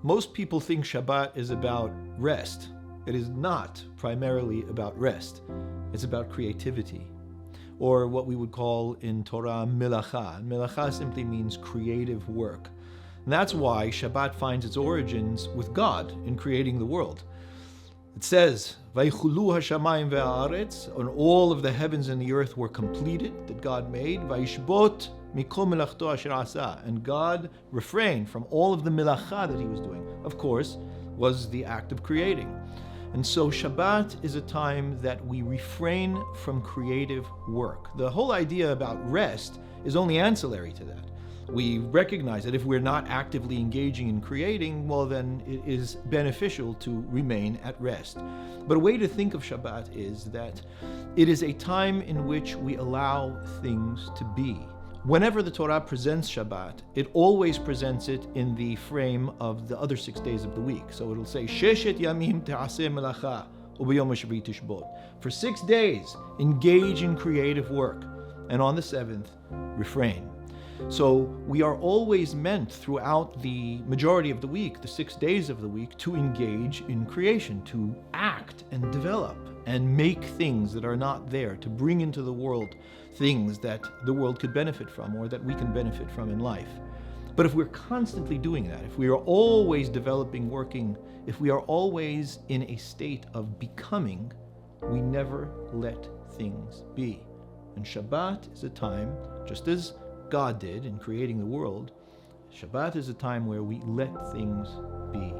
Most people think Shabbat is about rest. It is not primarily about rest. It's about creativity, or what we would call in Torah melacha. Melacha simply means creative work. And that's why Shabbat finds its origins with God in creating the world. It says, "Vaychulu hashamayim ve'haaretz," and all of the heavens and the earth were completed that God made. Vayishbot mikol melachto asher asa, and God refrained from all of the melacha that He was doing. Of course, was the act of creating. And so Shabbat is a time that we refrain from creative work. The whole idea about rest is only ancillary to that. We recognize that if we're not actively engaging in creating, well, then it is beneficial to remain at rest. But a way to think of Shabbat is that it is a time in which we allow things to be. Whenever the Torah presents Shabbat, it always presents it in the frame of the other 6 days of the week. So it'll say, Sheshet yamim te'aseh melacha u'b'yom hashvi'i tishbot. For 6 days, engage in creative work, and on the 7th, refrain. So we are always meant throughout the majority of the week, the 6 days of the week, to engage in creation, to act and develop and make things that are not there, to bring into the world things that the world could benefit from or that we can benefit from in life. But if we're constantly doing that, if we are always developing, working, if we are always in a state of becoming, we never let things be. And Shabbat is a time, just as God did in creating the world, Shabbat is a time where we let things be.